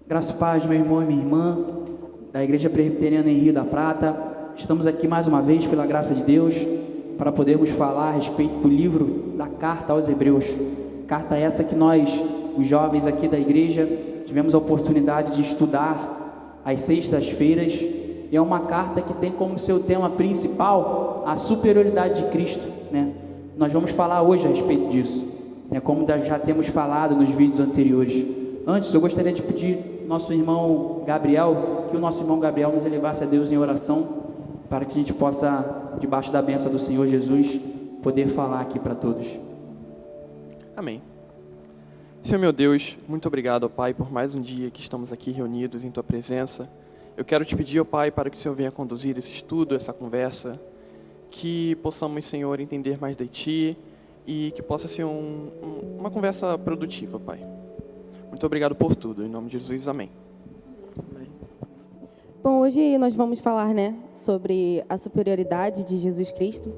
Graça e paz, meu irmão e minha irmã, da Igreja Presbiteriana em Rio da Prata. Estamos aqui mais uma vez, pela graça de Deus, para podermos falar a respeito do livro da Carta aos Hebreus. Carta essa que nós, os jovens aqui da igreja, tivemos a oportunidade de estudar às sextas-feiras. E é uma carta que tem como seu tema principal a superioridade de Cristo, né? Nós vamos falar hoje a respeito disso, né? Como já temos falado nos vídeos anteriores. Antes, eu gostaria de pedir nosso irmão Gabriel, que o nosso irmão Gabriel nos elevasse a Deus em oração, para que a gente possa, debaixo da bênção do Senhor Jesus, poder falar aqui para todos. Amém. Senhor meu Deus, muito obrigado, ó Pai, por mais um dia que estamos aqui reunidos em Tua presença. Eu quero te pedir, ó Pai, para que o Senhor venha conduzir esse estudo, essa conversa, que possamos, Senhor, entender mais de Ti e que possa ser uma conversa produtiva, Pai. Muito obrigado por tudo, em nome de Jesus, amém. Bom, hoje nós vamos falar, sobre a superioridade de Jesus Cristo,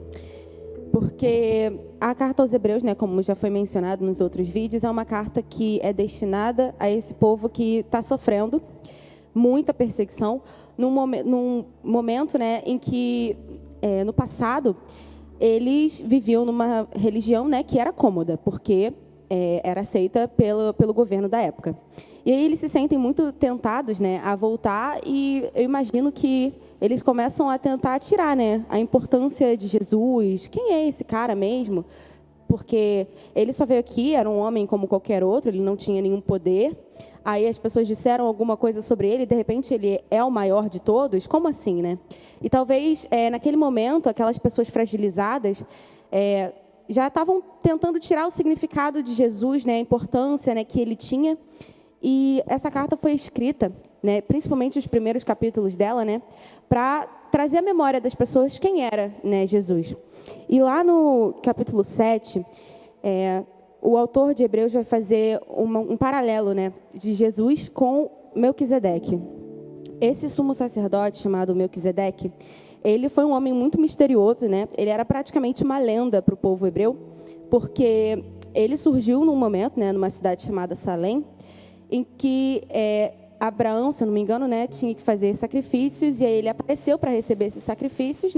porque a carta aos Hebreus, como já foi mencionado nos outros vídeos, é uma carta que é destinada a esse povo que está sofrendo muita perseguição, num momento em que, no passado, eles viviam numa religião que era cômoda, porque era aceita pelo governo da época. E aí eles se sentem muito tentados a voltar, e eu imagino que eles começam a tentar tirar a importância de Jesus. Quem é esse cara mesmo? Porque ele só veio aqui, era um homem como qualquer outro, ele não tinha nenhum poder. Aí as pessoas disseram alguma coisa sobre ele, e de repente ele é o maior de todos? Como assim, E talvez, naquele momento, aquelas pessoas fragilizadas já estavam tentando tirar o significado de Jesus, a importância que ele tinha. E essa carta foi escrita, principalmente os primeiros capítulos dela, para trazer à memória das pessoas quem era Jesus. E lá no capítulo 7, o autor de Hebreus vai fazer um paralelo de Jesus com Melquisedeque. Esse sumo sacerdote chamado Melquisedeque, ele foi um homem muito misterioso, Ele era praticamente uma lenda para o povo hebreu, porque ele surgiu num momento, numa cidade chamada Salém, em que Abraão, se eu não me engano, tinha que fazer sacrifícios, e aí ele apareceu para receber esses sacrifícios,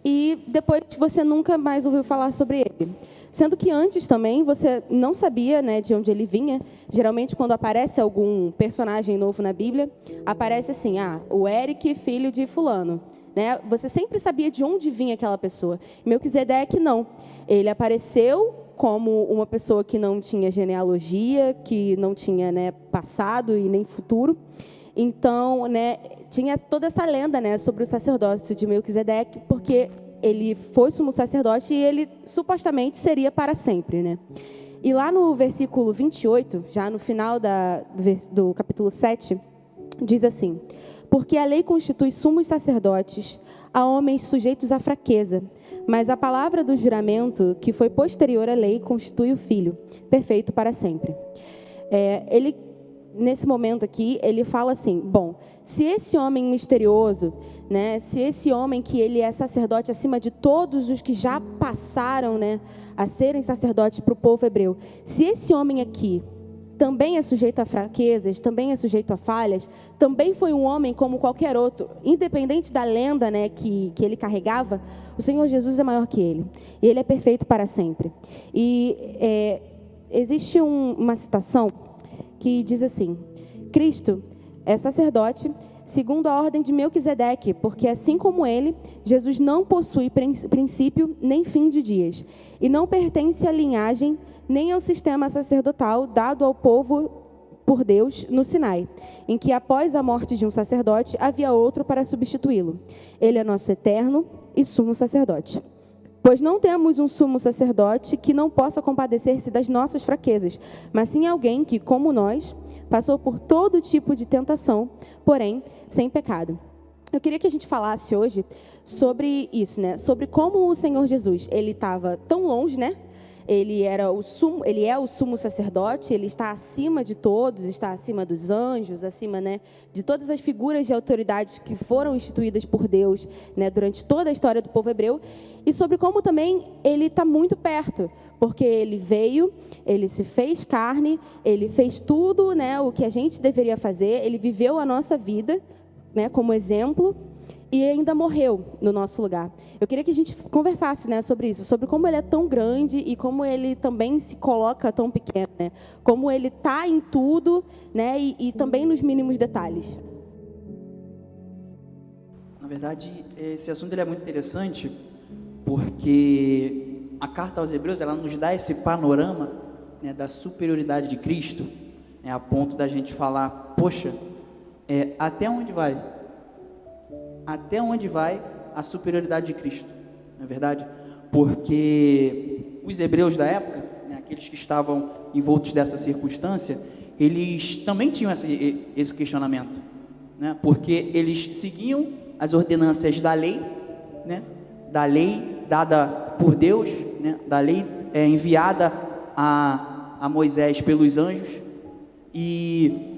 e depois você nunca mais ouviu falar sobre ele. Sendo que antes também você não sabia de onde ele vinha. Geralmente, quando aparece algum personagem novo na Bíblia, aparece assim, o Eric, filho de fulano. Você sempre sabia de onde vinha aquela pessoa. Melquisedeque, não. Ele apareceu como uma pessoa que não tinha genealogia, que não tinha passado e nem futuro. Então, tinha toda essa lenda sobre o sacerdócio de Melquisedeque, porque ele foi sumo sacerdote e ele supostamente seria para sempre. E lá no versículo 28, já no final do capítulo 7, diz assim: porque a lei constitui sumos sacerdotes a homens sujeitos à fraqueza, mas a palavra do juramento, que foi posterior à lei, constitui o Filho, perfeito para sempre. Nesse momento aqui, ele fala assim, se esse homem misterioso, se esse homem que ele é sacerdote acima de todos os que já passaram a serem sacerdotes para o povo hebreu, se esse homem aqui também é sujeito a fraquezas, também é sujeito a falhas, também foi um homem como qualquer outro, independente da lenda que ele carregava, o Senhor Jesus é maior que ele, e ele é perfeito para sempre. E existe uma citação que diz assim: Cristo é sacerdote segundo a ordem de Melquisedeque, porque assim como ele, Jesus não possui princípio nem fim de dias, e não pertence à linhagem nem ao sistema sacerdotal dado ao povo por Deus no Sinai, em que após a morte de um sacerdote havia outro para substituí-lo. Ele é nosso eterno e sumo sacerdote. Pois não temos um sumo sacerdote que não possa compadecer-se das nossas fraquezas, mas sim alguém que, como nós, passou por todo tipo de tentação, porém sem pecado. Eu queria que a gente falasse hoje sobre isso, sobre como o Senhor Jesus, ele estava tão longe, Ele é o sumo sacerdote, ele está acima de todos, está acima dos anjos, acima, né, de todas as figuras de autoridade que foram instituídas por Deus, né, durante toda a história do povo hebreu, e sobre como também ele está muito perto, porque ele veio, ele se fez carne, ele fez tudo, né, o que a gente deveria fazer, ele viveu a nossa vida, né, como exemplo, e ainda morreu no nosso lugar. Eu queria que a gente conversasse, né, sobre isso, sobre como ele é tão grande e como ele também se coloca tão pequeno, né? Como ele está em tudo, né, e também nos mínimos detalhes. Na verdade, esse assunto ele é muito interessante, porque a carta aos Hebreus ela nos dá esse panorama, né, da superioridade de Cristo, né, a ponto da gente falar, poxa, até onde vai? Até onde vai a superioridade de Cristo, não é verdade? Porque os hebreus da época, né, aqueles que estavam envoltos dessa circunstância, eles também tinham esse questionamento, né? Porque eles seguiam as ordenâncias da lei, né? Da lei dada por Deus, né? Da lei enviada a Moisés pelos anjos. E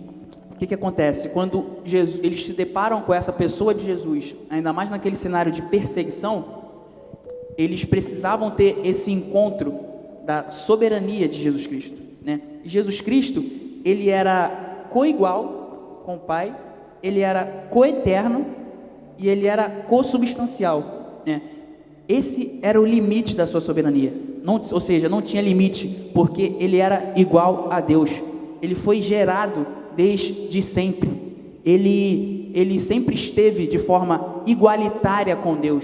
o que acontece? Quando eles se deparam com essa pessoa de Jesus, ainda mais naquele cenário de perseguição, eles precisavam ter esse encontro da soberania de Jesus Cristo, né? E Jesus Cristo, ele era coigual com o Pai, ele era coeterno e ele era consubstancial, né? Esse era o limite da sua soberania, ou seja, não tinha limite, porque ele era igual a Deus. Ele foi gerado desde sempre. Ele sempre esteve de forma igualitária com Deus.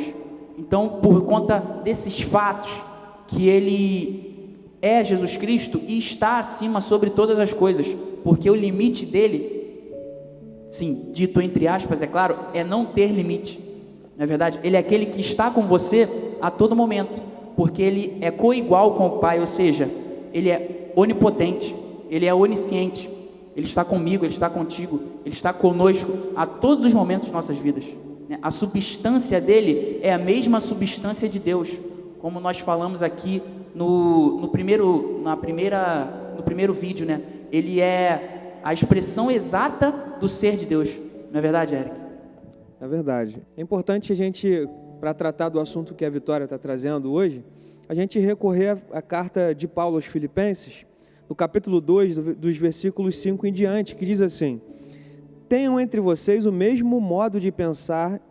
Então, por conta desses fatos, que ele é Jesus Cristo e está acima sobre todas as coisas, porque o limite dele, sim, dito entre aspas, é claro, é não ter limite. Não é verdade? Ele é aquele que está com você a todo momento, porque ele é coigual com o Pai, ou seja, ele é onipotente, ele é onisciente. Ele está comigo, ele está contigo, ele está conosco a todos os momentos de nossas vidas. A substância dele é a mesma substância de Deus, como nós falamos aqui no primeiro vídeo, né? Ele é a expressão exata do ser de Deus. Não é verdade, Eric? É verdade. É importante a gente, para tratar do assunto que a Vitória está trazendo hoje, a gente recorrer à carta de Paulo aos Filipenses, no capítulo 2, dos versículos 5 em diante, que diz assim: tenham entre vocês o mesmo modo de pensar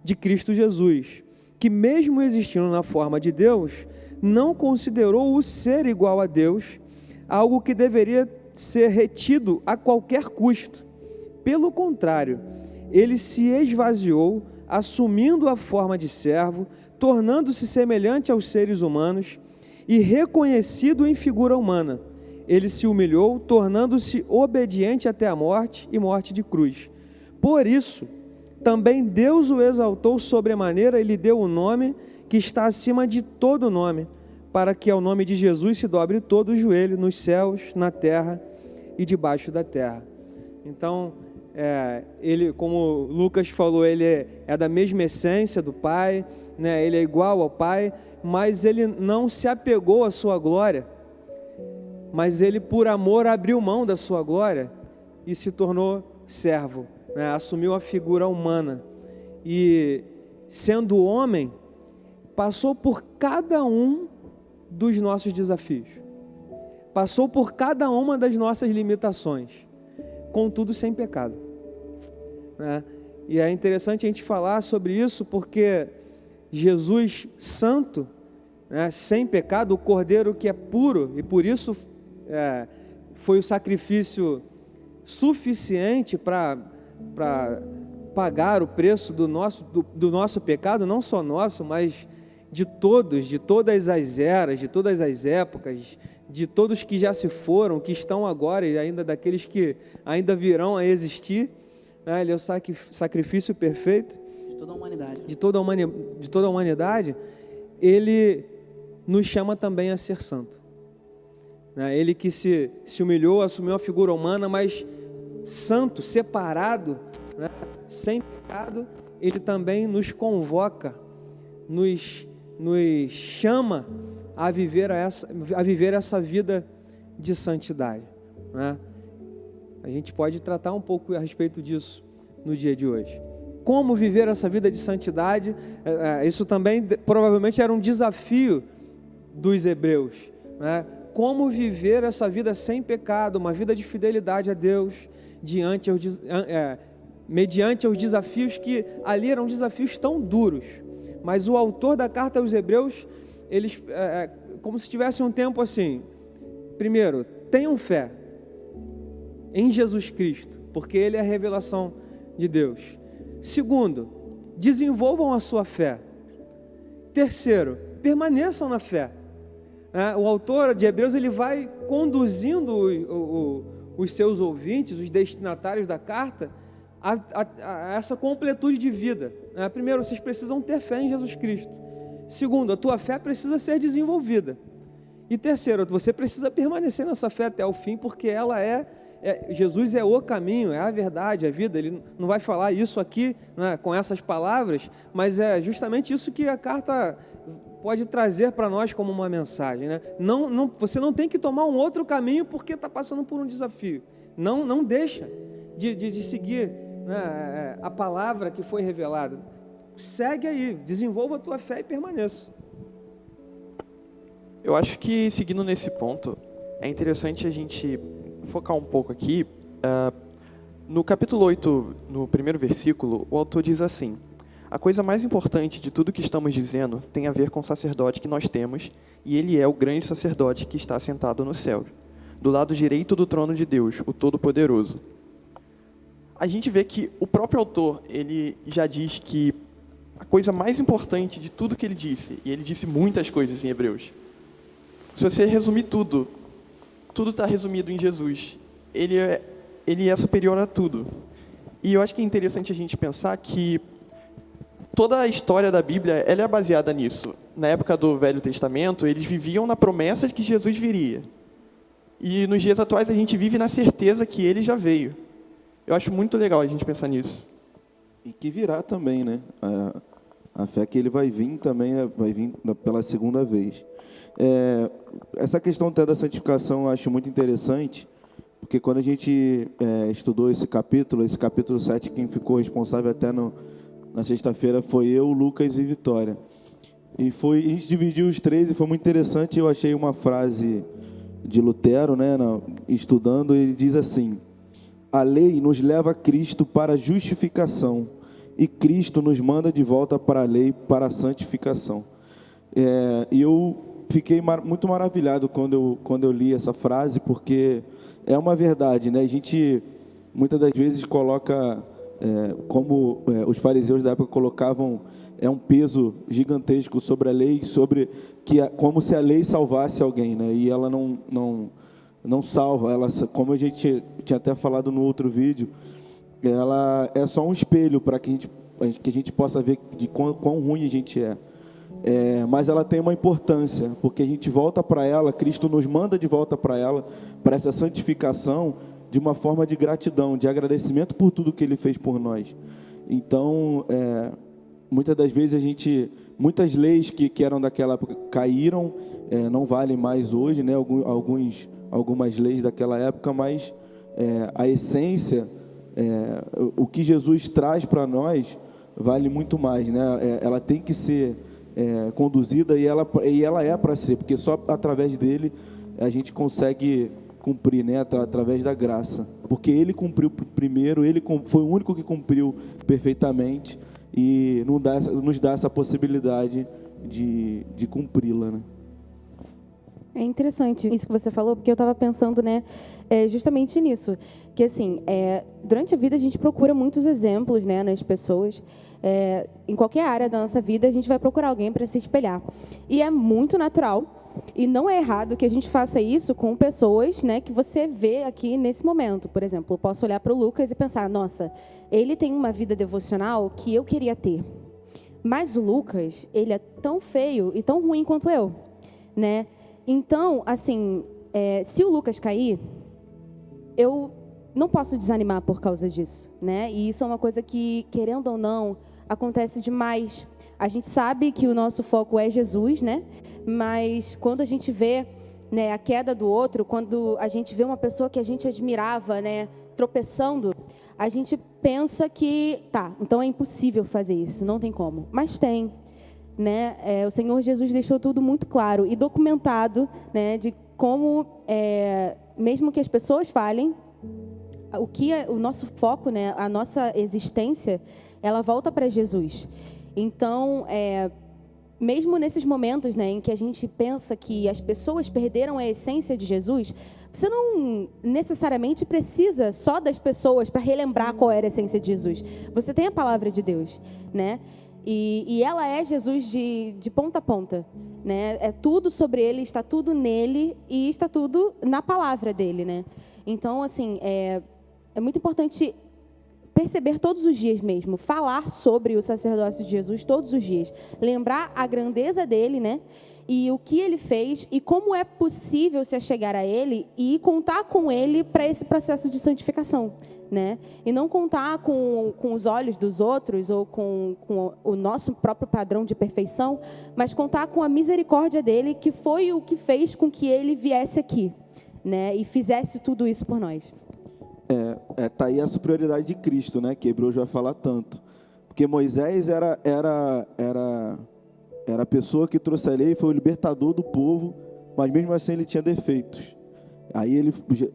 de Cristo Jesus, que mesmo existindo na forma de Deus, não considerou o ser igual a Deus algo que deveria ser retido a qualquer custo. Pelo contrário, ele se esvaziou, assumindo a forma de servo, tornando-se semelhante aos seres humanos e reconhecido em figura humana. Ele se humilhou, tornando-se obediente até a morte e morte de cruz. Por isso, também Deus o exaltou sobremaneira e lhe deu o nome que está acima de todo nome, para que ao nome de Jesus se dobre todo o joelho nos céus, na terra e debaixo da terra. Então, ele, como Lucas falou, ele é da mesma essência do Pai, né? Ele é igual ao Pai, mas ele não se apegou à sua glória, mas ele, por amor, abriu mão da sua glória e se tornou servo, né? Assumiu a figura humana e, sendo homem, passou por cada um dos nossos desafios, passou por cada uma das nossas limitações, contudo sem pecado, né? E é interessante a gente falar sobre isso, porque Jesus santo, né, sem pecado, o Cordeiro que é puro, e por isso foi o sacrifício suficiente para pagar o preço do nosso pecado, não só nosso, mas de todas as eras, de todas as épocas, de todos que já se foram, que estão agora e ainda daqueles que ainda virão a existir, né? Ele é o sacrifício perfeito De toda a humanidade. de toda a humanidade. Ele nos chama também a ser santo, né? Ele que se humilhou, assumiu a figura humana, mas santo, separado, né? Sem pecado, ele também nos convoca, nos chama a viver essa vida de santidade, né? A gente pode tratar um pouco a respeito disso no dia de hoje. Como viver essa vida de santidade? Isso também provavelmente era um desafio dos hebreus, né? Como viver essa vida sem pecado, uma vida de fidelidade a Deus, mediante os desafios que ali eram desafios tão duros. Mas o autor da carta aos hebreus, eles, como se tivesse um tempo assim: primeiro, tenham fé em Jesus Cristo, porque Ele é a revelação de Deus. Segundo, desenvolvam a sua fé. Terceiro, permaneçam na fé. O autor de Hebreus, ele vai conduzindo os seus ouvintes, os destinatários da carta, a essa completude de vida. Primeiro, vocês precisam ter fé em Jesus Cristo. Segundo, a tua fé precisa ser desenvolvida. E terceiro, você precisa permanecer nessa fé até o fim, porque ela Jesus é o caminho, é a verdade, a vida. Ele não vai falar isso aqui, né, com essas palavras, mas é justamente isso que a carta pode trazer para nós como uma mensagem, né? Você não tem que tomar um outro caminho porque está passando por um desafio. Não deixa de seguir, né, a palavra que foi revelada. Segue aí, desenvolva a tua fé e permaneça. Eu acho que, seguindo nesse ponto, é interessante a gente focar um pouco aqui. No capítulo 8, no primeiro versículo, o autor diz assim: a coisa mais importante de tudo que estamos dizendo tem a ver com o sacerdote que nós temos, e ele é o grande sacerdote que está sentado no céu, do lado direito do trono de Deus, o Todo-Poderoso. A gente vê que o próprio autor, ele já diz que a coisa mais importante de tudo que ele disse, e ele disse muitas coisas em Hebreus, se você resumir tudo está resumido em Jesus. Ele é superior a tudo. E eu acho que é interessante a gente pensar que toda a história da Bíblia, ela é baseada nisso. Na época do Velho Testamento, eles viviam na promessa de que Jesus viria. E nos dias atuais a gente vive na certeza que ele já veio. Eu acho muito legal a gente pensar nisso. E que virá também, né? A fé que ele vai vir também, vai vir pela segunda vez. Essa questão até da santificação eu acho muito interessante, porque quando a gente estudou esse capítulo 7, quem ficou responsável até na sexta-feira foi eu, Lucas e Vitória. E a gente dividiu os três e foi muito interessante. Eu achei uma frase de Lutero, né, estudando, ele diz assim: a lei nos leva a Cristo para a justificação, e Cristo nos manda de volta para a lei, para a santificação. E eu fiquei muito maravilhado quando eu li essa frase, porque é uma verdade, né? A gente muitas das vezes coloca, como os fariseus da época colocavam, um peso gigantesco sobre a lei, como se a lei salvasse alguém, né? E ela não salva. Ela, como a gente tinha até falado no outro vídeo, ela é só um espelho para que a gente possa ver de quão ruim a gente é. Mas ela tem uma importância, porque a gente volta para ela, Cristo nos manda de volta para ela, para essa santificação, de uma forma de gratidão, de agradecimento por tudo que Ele fez por nós. Então, muitas das vezes muitas leis que eram daquela época caíram, não valem mais hoje, né? Algumas leis daquela época, mas a essência, o que Jesus traz para nós, vale muito mais, né? Ela tem que ser conduzida e ela é para ser, porque só através dele a gente consegue cumprir, né? Através da graça, porque ele cumpriu primeiro, ele foi o único que cumpriu perfeitamente e nos dá essa possibilidade de cumpri-la, né? É interessante isso que você falou, porque eu estava pensando, né, justamente nisso, que assim, durante a vida a gente procura muitos exemplos, né, nas pessoas. Em qualquer área da nossa vida a gente vai procurar alguém para se espelhar, e é muito natural e não é errado que a gente faça isso com pessoas, né, que você vê aqui nesse momento. Por exemplo, eu posso olhar para o Lucas e pensar: nossa, ele tem uma vida devocional que eu queria ter, mas o Lucas, ele é tão feio e tão ruim quanto eu, né? Então, assim, se o Lucas cair, eu não posso desanimar por causa disso, né? E isso é uma coisa que, querendo ou não, acontece demais. A gente sabe que o nosso foco é Jesus, né? Mas quando a gente vê, né, a queda do outro, quando a gente vê uma pessoa que a gente admirava, né, tropeçando, a gente pensa que, tá, então é impossível fazer isso, não tem como. Mas tem, né? O Senhor Jesus deixou tudo muito claro e documentado, né, de como, mesmo que as pessoas falhem, o nosso foco, né, a nossa existência, ela volta para Jesus. Então, mesmo nesses momentos, né, em que a gente pensa que as pessoas perderam a essência de Jesus, você não necessariamente precisa só das pessoas para relembrar qual era a essência de Jesus. Você tem a palavra de Deus, né? E ela é Jesus de ponta a ponta, né? É tudo sobre ele, está tudo nele e está tudo na palavra dele, né? Então, assim, é muito importante perceber todos os dias mesmo, falar sobre o sacerdócio de Jesus todos os dias, lembrar a grandeza dele, né? E o que ele fez e como é possível se achegar a ele e contar com ele para esse processo de santificação, né? E não contar com os olhos dos outros ou com o nosso próprio padrão de perfeição, mas contar com a misericórdia dele, que foi o que fez com que ele viesse aqui, né? E fizesse tudo isso por nós. Tá aí a superioridade de Cristo, né? Que Hebreus vai falar tanto. Porque Moisés era a pessoa que trouxe a lei, foi o libertador do povo, mas mesmo assim ele tinha defeitos. Aí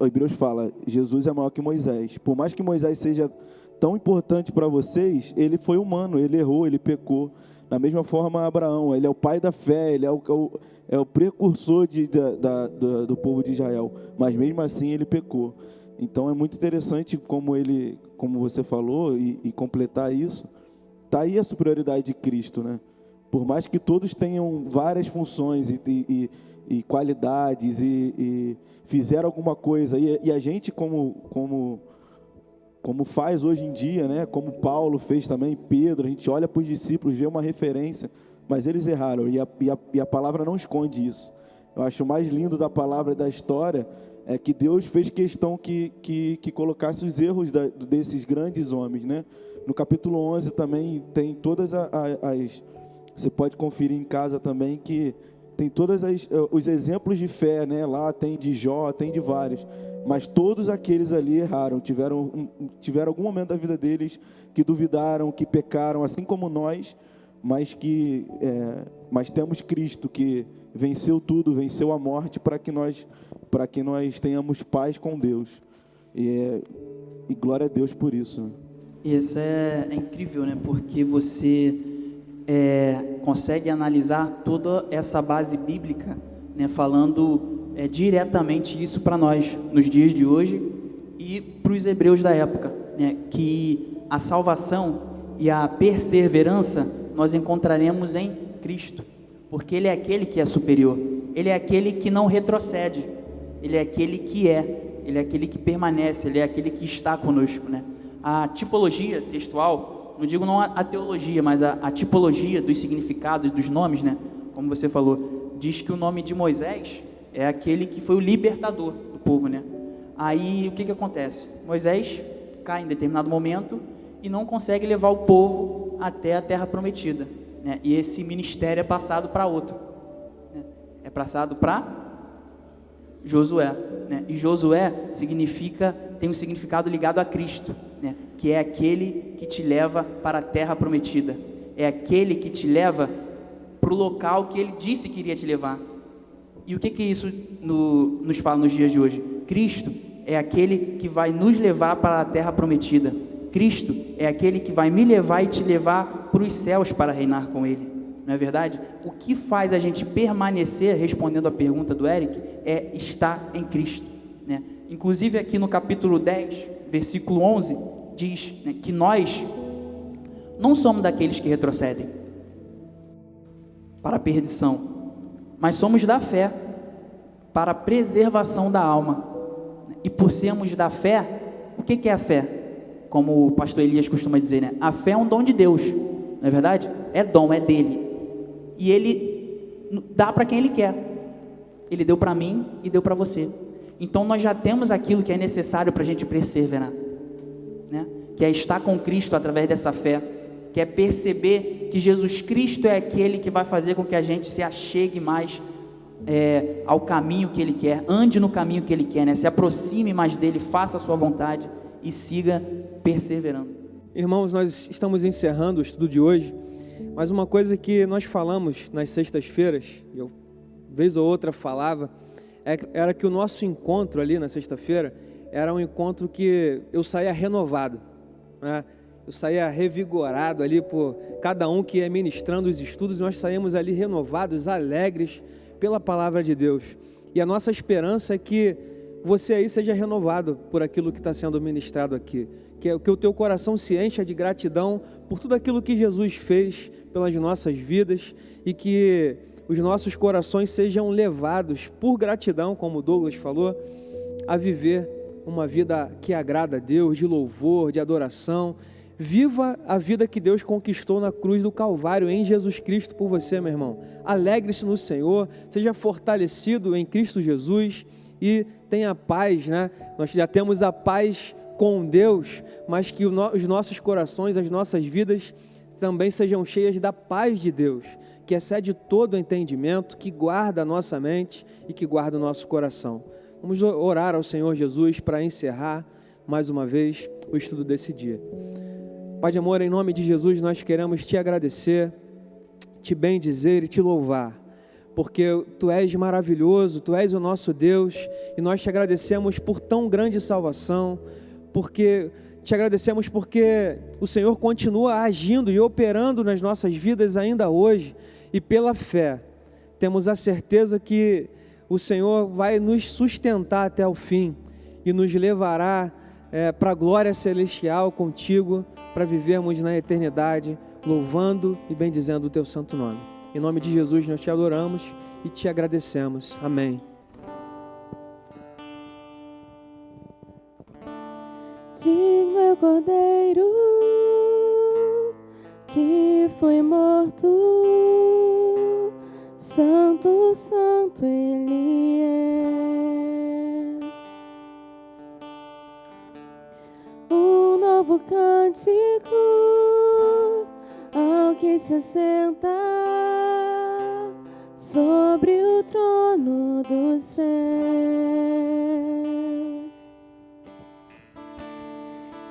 Hebreus fala, Jesus é maior que Moisés. Por mais que Moisés seja tão importante para vocês, ele foi humano, ele errou, ele pecou. Da mesma forma, Abraão, ele é o pai da fé, ele é o precursor do povo de Israel, mas mesmo assim ele pecou. Então é muito interessante como você falou, e completar isso. Está aí a superioridade de Cristo, né? Por mais que todos tenham várias funções e qualidades e fizeram alguma coisa, e a gente como faz hoje em dia, né? Como Paulo fez também, Pedro, a gente olha para os discípulos, vê uma referência, mas eles erraram, e a palavra não esconde isso. Eu acho o mais lindo da palavra e da história é que Deus fez questão que colocasse os erros desses grandes homens, né? No capítulo 11 também tem todas as... Você pode conferir em casa também que tem todos os exemplos de fé, né? Lá tem de Jó, tem de vários. Mas todos aqueles ali erraram, tiveram algum momento da vida deles que duvidaram, que pecaram, assim como nós, mas temos Cristo que venceu tudo, venceu a morte para que nós tenhamos paz com Deus. E glória a Deus por isso. E isso é incrível, né? Porque você consegue analisar toda essa base bíblica, né? Falando diretamente isso para nós, nos dias de hoje, e para os hebreus da época, né? Que a salvação e a perseverança nós encontraremos em Cristo, porque Ele é aquele que é superior, Ele é aquele que não retrocede, Ele é aquele que Ele é aquele que permanece, Ele é aquele que está conosco, né? A tipologia textual, não digo não a teologia, mas a tipologia dos significados, dos nomes, né? Como você falou, diz que o nome de Moisés é aquele que foi o libertador do povo, né? Aí o que acontece? Moisés cai em determinado momento e não consegue levar o povo até a terra prometida, né? E esse ministério é passado para outro, né? É passado para Josué, né? E Josué tem um significado ligado a Cristo, né? Que é aquele que te leva para a terra prometida, é aquele que te leva para o local que ele disse que iria te levar. E o que isso nos fala nos dias de hoje? Cristo é aquele que vai nos levar para a terra prometida. Cristo é aquele que vai me levar e te levar para os céus para reinar com Ele. Não é verdade? O que faz a gente permanecer, respondendo a pergunta do Eric, é estar em Cristo, né? Inclusive aqui no capítulo 10, versículo 11, diz, né, que nós não somos daqueles que retrocedem para a perdição, mas somos da fé para a preservação da alma. E por sermos da fé, o que é a fé? Como o pastor Elias costuma dizer, né? A fé é um dom de Deus, não é verdade? É dom, é dele. E ele dá para quem ele quer. Ele deu para mim e deu para você. Então nós já temos aquilo que é necessário para a gente perseverar, né? Que é estar com Cristo através dessa fé. quer perceber que Jesus Cristo é aquele que vai fazer com que a gente se achegue mais ao caminho que Ele quer, ande no caminho que Ele quer, né? Se aproxime mais dEle, faça a sua vontade e siga perseverando. Irmãos, nós estamos encerrando o estudo de hoje, mas uma coisa que nós falamos nas sextas-feiras, eu vez ou outra falava, era que o nosso encontro ali na sexta-feira era um encontro que eu saía renovado, né? Eu saía revigorado ali por cada um que ia ministrando os estudos, e nós saímos ali renovados, alegres pela palavra de Deus. E a nossa esperança é que você aí seja renovado por aquilo que está sendo ministrado aqui, que o teu coração se encha de gratidão por tudo aquilo que Jesus fez pelas nossas vidas, e que os nossos corações sejam levados por gratidão, como o Douglas falou, a viver uma vida que agrada a Deus, de louvor, de adoração. Viva a vida que Deus conquistou na cruz do Calvário em Jesus Cristo por você, meu irmão. Alegre-se no Senhor, seja fortalecido em Cristo Jesus e tenha paz, né? Nós já temos a paz com Deus, mas que os nossos corações, as nossas vidas também sejam cheias da paz de Deus, que excede todo o entendimento, que guarda a nossa mente e que guarda o nosso coração. Vamos orar ao Senhor Jesus para encerrar mais uma vez o estudo desse dia. Pai de amor, em nome de Jesus, nós queremos te agradecer, te bendizer e te louvar, porque tu és maravilhoso, tu és o nosso Deus, e nós te agradecemos por tão grande salvação, te agradecemos porque o Senhor continua agindo e operando nas nossas vidas ainda hoje, e pela fé temos a certeza que o Senhor vai nos sustentar até o fim e nos levará para a glória celestial contigo, para vivermos na eternidade, louvando e bendizendo o teu santo nome. Em nome de Jesus nós te adoramos e te agradecemos. Amém. Digno é o Cordeiro que foi morto, santo, santo Ele é. Um novo cântico ao que se assenta sobre o trono dos céus.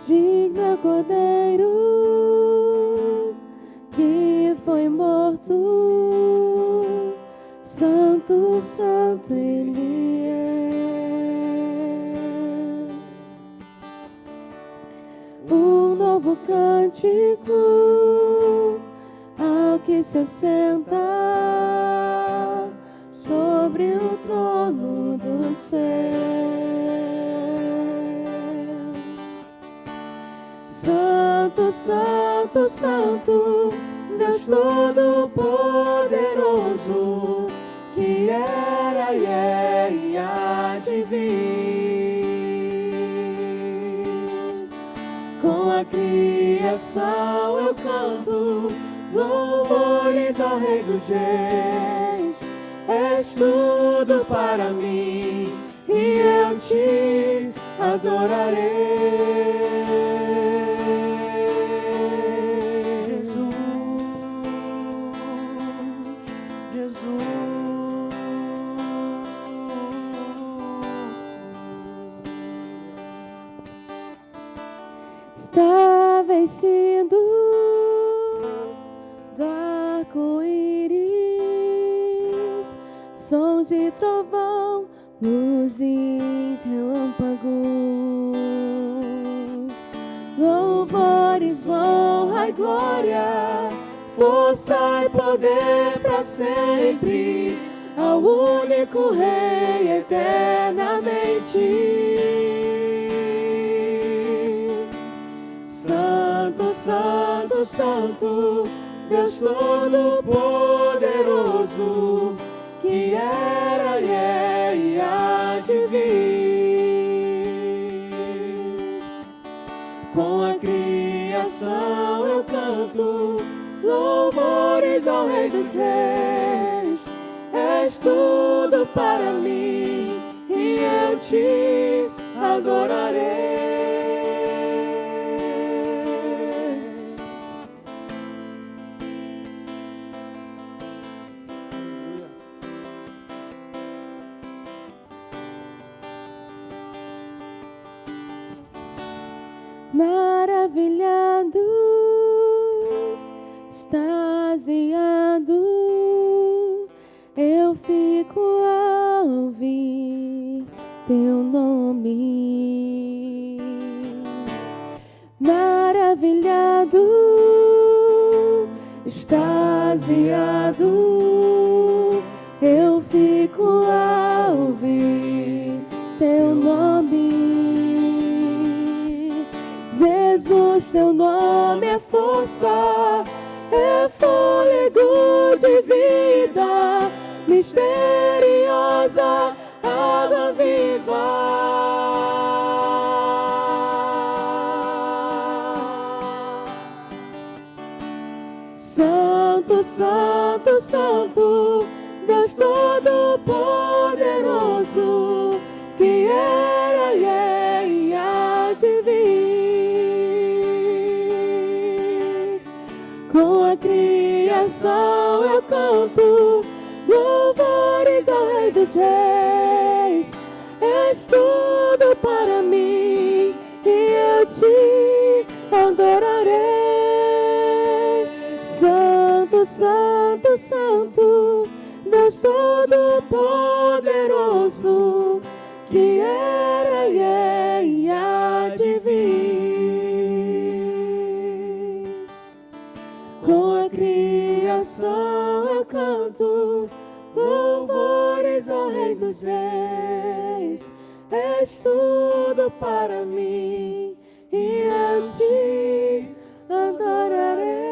Digno é o Cordeiro que foi morto, santo, santo Ele é. Um novo cântico ao que se assenta sobre o trono dos céus. Santo, santo, santo, Deus Todo-Poderoso, que era e é e há de vir. Com a criação eu canto louvores ao Rei dos Reis. És tudo para mim e eu te adorarei. Está vestido do arco-íris, sons de trovão, luzes, relâmpagos, louvores, honra e glória, força e poder para sempre, ao único Rei eternamente. Santo, santo, santo, Deus Todo-Poderoso, que era e é e há de vir. Com a criação eu canto louvores ao Rei dos Reis. És tudo para mim e eu te adorarei. maravilhado, extasiado, eu fico a ouvir teu nome. Maravilhado, extasiado, eu fico a ouvir teu nome. Jesus, teu nome é força, é fôlego de vida, misteriosa água viva. Santo, Santo, Santo, Deus Todo-Poderoso, que era e é e há de vir. Com a criação eu canto louvores ao Rei dos Reis. És tudo para mim e eu te adorarei. Santo, Santo, Santo, Deus Todo-Poderoso, que era e é e há de vir. Com a criação eu canto louvores ao Rei dos Reis. És tudo para mim e eu te adorarei.